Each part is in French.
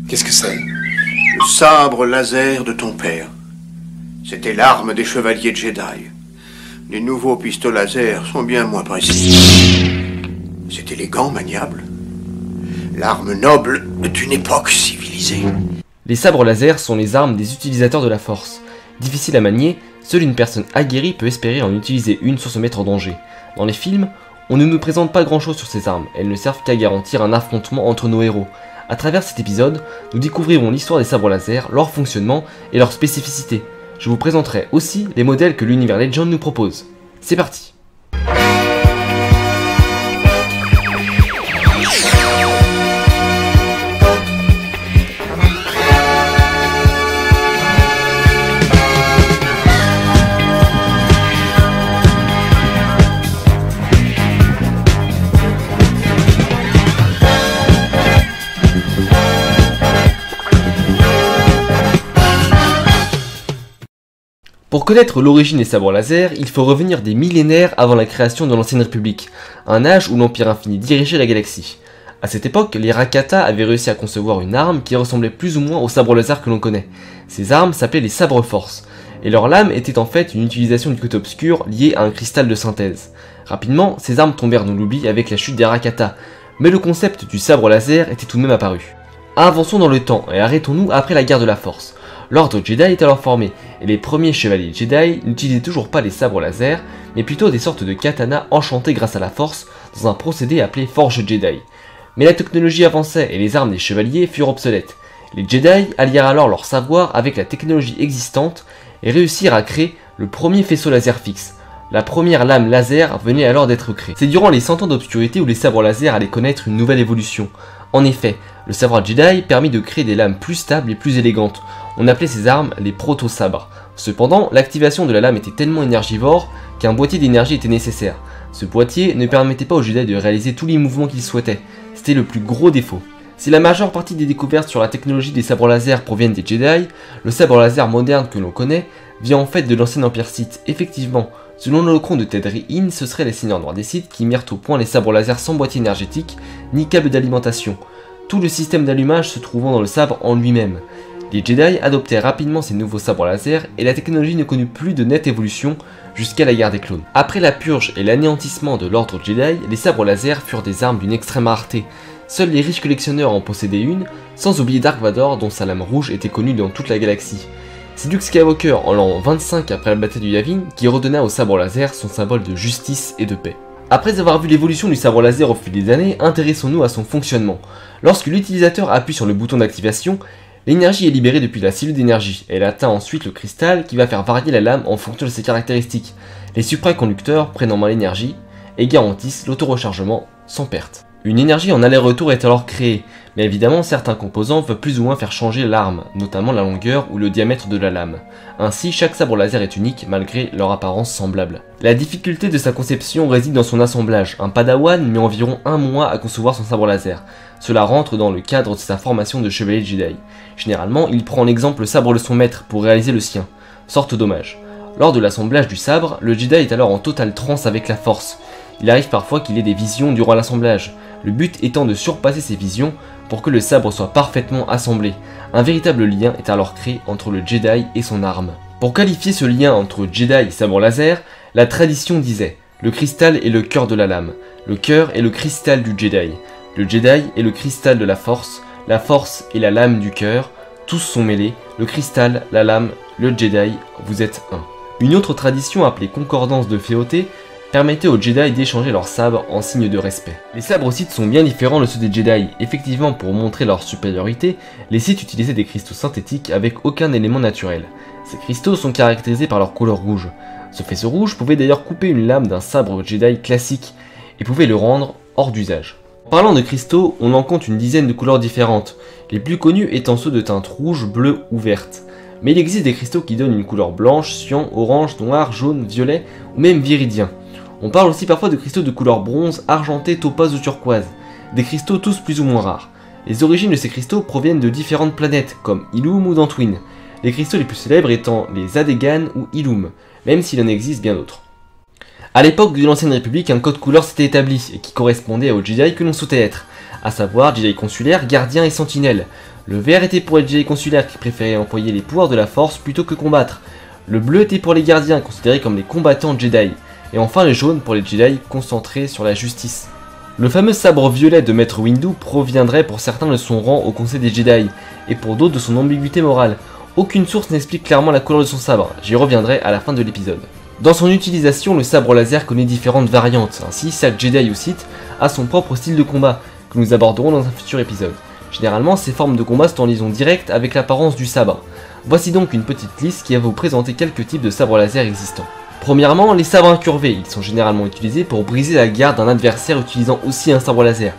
Qu'est-ce que c'est? Le sabre laser de ton père. C'était l'arme des chevaliers Jedi. Les nouveaux pistolets laser sont bien moins précis. C'est élégant, maniable. L'arme noble d'une époque civilisée. Les sabres laser sont les armes des utilisateurs de la force. Difficiles à manier, seule une personne aguerrie peut espérer en utiliser une sans se mettre en danger. Dans les films, on ne nous présente pas grand chose sur ces armes, elles ne servent qu'à garantir un affrontement entre nos héros. A travers cet épisode, nous découvrirons l'histoire des sabres laser, leur fonctionnement et leurs spécificités. Je vous présenterai aussi les modèles que l'univers Legend nous propose. C'est parti! Pour connaître l'origine des sabres laser, il faut revenir des millénaires avant la création de l'Ancienne République, un âge où l'Empire Infini dirigeait la galaxie. A cette époque, les Rakata avaient réussi à concevoir une arme qui ressemblait plus ou moins aux sabres laser que l'on connaît. Ces armes s'appelaient les sabres force, et leur lame était en fait une utilisation du côté obscur liée à un cristal de synthèse. Rapidement, ces armes tombèrent dans l'oubli avec la chute des Rakata, mais le concept du sabre laser était tout de même apparu. Avançons dans le temps et arrêtons-nous après la guerre de la Force. L'ordre Jedi est alors formé, et les premiers chevaliers Jedi n'utilisaient toujours pas les sabres laser, mais plutôt des sortes de katanas enchantés grâce à la force, dans un procédé appelé Forge Jedi. Mais la technologie avançait et les armes des chevaliers furent obsolètes. Les Jedi allièrent alors leur savoir avec la technologie existante et réussirent à créer le premier faisceau laser fixe. La première lame laser venait alors d'être créée. C'est durant les 100 ans d'obscurité où les sabres laser allaient connaître une nouvelle évolution. En effet, le savoir Jedi permit de créer des lames plus stables et plus élégantes. On appelait ces armes les proto-sabres. Cependant, l'activation de la lame était tellement énergivore qu'un boîtier d'énergie était nécessaire. Ce boîtier ne permettait pas aux Jedi de réaliser tous les mouvements qu'ils souhaitaient. C'était le plus gros défaut. Si la majeure partie des découvertes sur la technologie des sabres laser proviennent des Jedi, le sabre laser moderne que l'on connaît vient en fait de l'ancien Empire Sith. Effectivement, selon le compte de Ted Rein, ce seraient les seigneurs noirs des Sith qui mirent au point les sabres laser sans boîtier énergétique ni câble d'alimentation. Tout le système d'allumage se trouvant dans le sabre en lui-même. Les Jedi adoptèrent rapidement ces nouveaux sabres laser et la technologie ne connut plus de nette évolution jusqu'à la guerre des clones. Après la purge et l'anéantissement de l'ordre Jedi, les sabres laser furent des armes d'une extrême rareté. Seuls les riches collectionneurs en possédaient une, sans oublier Dark Vador dont sa lame rouge était connue dans toute la galaxie. C'est Luke Skywalker en l'an 25 après la bataille du Yavin qui redonna au sabre laser son symbole de justice et de paix. Après avoir vu l'évolution du sabre laser au fil des années, intéressons-nous à son fonctionnement. Lorsque l'utilisateur appuie sur le bouton d'activation, l'énergie est libérée depuis la cellule d'énergie. Elle atteint ensuite le cristal qui va faire varier la lame en fonction de ses caractéristiques. Les supraconducteurs prennent en main l'énergie et garantissent l'auto-rechargement sans perte. Une énergie en aller-retour est alors créée, mais évidemment certains composants peuvent plus ou moins faire changer l'arme, notamment la longueur ou le diamètre de la lame. Ainsi, chaque sabre laser est unique malgré leur apparence semblable. La difficulté de sa conception réside dans son assemblage. Un padawan met environ 1 mois à concevoir son sabre laser. Cela rentre dans le cadre de sa formation de chevalier Jedi. Généralement, il prend en exemple le sabre de son maître pour réaliser le sien. Sorte dommage. Lors de l'assemblage du sabre, le Jedi est alors en totale transe avec la force. Il arrive parfois qu'il ait des visions durant l'assemblage, le but étant de surpasser ces visions pour que le sabre soit parfaitement assemblé. Un véritable lien est alors créé entre le Jedi et son arme. Pour qualifier ce lien entre Jedi et sabre laser, la tradition disait « Le cristal est le cœur de la lame, le cœur est le cristal du Jedi, le Jedi est le cristal de la force est la lame du cœur, tous sont mêlés, le cristal, la lame, le Jedi, vous êtes un. » Une autre tradition appelée concordance de Féoté permettait aux Jedi d'échanger leurs sabres en signe de respect. Les sabres Sith sont bien différents de ceux des Jedi. Effectivement, pour montrer leur supériorité, les Sith utilisaient des cristaux synthétiques avec aucun élément naturel. Ces cristaux sont caractérisés par leur couleur rouge. Ce faisceau rouge pouvait d'ailleurs couper une lame d'un sabre Jedi classique et pouvait le rendre hors d'usage. En parlant de cristaux, on en compte une dizaine de couleurs différentes, les plus connus étant ceux de teinte rouge, bleue ou verte. Mais il existe des cristaux qui donnent une couleur blanche, cyan, orange, noir, jaune, violet ou même viridien. On parle aussi parfois de cristaux de couleur bronze, argenté, topaze ou turquoise, des cristaux tous plus ou moins rares. Les origines de ces cristaux proviennent de différentes planètes, comme Ilum ou Dantooine, les cristaux les plus célèbres étant les Adegan ou Ilum, même s'il en existe bien d'autres. A l'époque de l'Ancienne République, un code couleur s'était établi, et qui correspondait aux Jedi que l'on souhaitait être. à savoir Jedi consulaire, gardien et sentinelle. Le vert était pour les Jedi consulaires qui préféraient employer les pouvoirs de la force plutôt que combattre. Le bleu était pour les gardiens considérés comme les combattants Jedi. Et enfin le jaune pour les Jedi concentrés sur la justice. Le fameux sabre violet de Maître Windu proviendrait pour certains de son rang au Conseil des Jedi, et pour d'autres de son ambiguïté morale. Aucune source n'explique clairement la couleur de son sabre, j'y reviendrai à la fin de l'épisode. Dans son utilisation, le sabre laser connaît différentes variantes, ainsi chaque Jedi ou Sith a son propre style de combat, que nous aborderons dans un futur épisode. Généralement, ces formes de combat sont en liaison directe avec l'apparence du sabre. Voici donc une petite liste qui va vous présenter quelques types de sabres laser existants. Premièrement, les sabres incurvés, ils sont généralement utilisés pour briser la garde d'un adversaire utilisant aussi un sabre laser.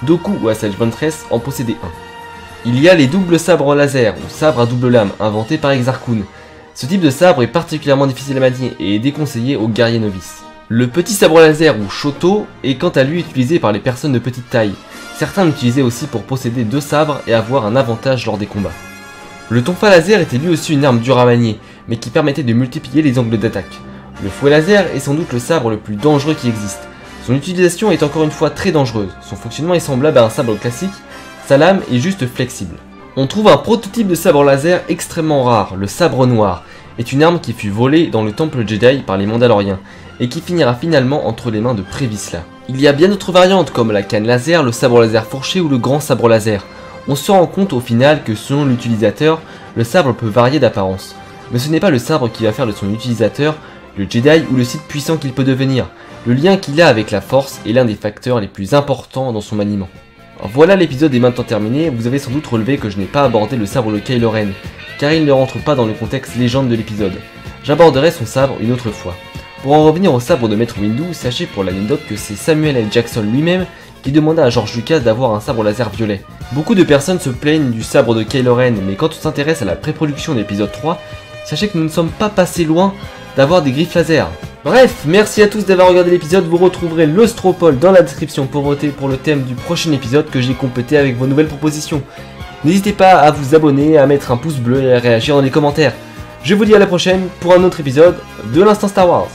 Dooku ou Asajj Ventress en possédaient un. Il y a les doubles sabres laser, ou sabres à double lame, inventés par Exar Kun. Ce type de sabre est particulièrement difficile à manier et est déconseillé aux guerriers novices. Le petit sabre laser ou Shoto est quant à lui utilisé par les personnes de petite taille. Certains l'utilisaient aussi pour posséder deux sabres et avoir un avantage lors des combats. Le tonfa laser était lui aussi une arme dure à manier, mais qui permettait de multiplier les angles d'attaque. Le fouet laser est sans doute le sabre le plus dangereux qui existe. Son utilisation est encore une fois très dangereuse, son fonctionnement est semblable à un sabre classique, sa lame est juste flexible. On trouve un prototype de sabre laser extrêmement rare, le sabre noir, est une arme qui fut volée dans le temple Jedi par les Mandaloriens, et qui finira finalement entre les mains de Prévisla. Il y a bien d'autres variantes comme la canne laser, le sabre laser fourché ou le grand sabre laser. On se rend compte au final que selon l'utilisateur, le sabre peut varier d'apparence. Mais ce n'est pas le sabre qui va faire de son utilisateur le Jedi ou le Sith puissant qu'il peut devenir. Le lien qu'il a avec la Force est l'un des facteurs les plus importants dans son maniement. Voilà, l'épisode est maintenant terminé. Vous avez sans doute relevé que je n'ai pas abordé le sabre de Kylo Ren, car il ne rentre pas dans le contexte légende de l'épisode. J'aborderai son sabre une autre fois. Pour en revenir au sabre de Maître Windu, sachez pour l'anecdote que c'est Samuel L. Jackson lui-même qui demanda à George Lucas d'avoir un sabre laser violet. Beaucoup de personnes se plaignent du sabre de Kylo Ren, mais quand on s'intéresse à la pré-production de l'épisode 3, sachez que nous ne sommes pas passés loin d'avoir des griffes laser. Bref, merci à tous d'avoir regardé l'épisode, vous retrouverez le Stropole dans la description pour voter pour le thème du prochain épisode que j'ai complété avec vos nouvelles propositions. N'hésitez pas à vous abonner, à mettre un pouce bleu et à réagir dans les commentaires. Je vous dis à la prochaine pour un autre épisode de l'Instant Star Wars.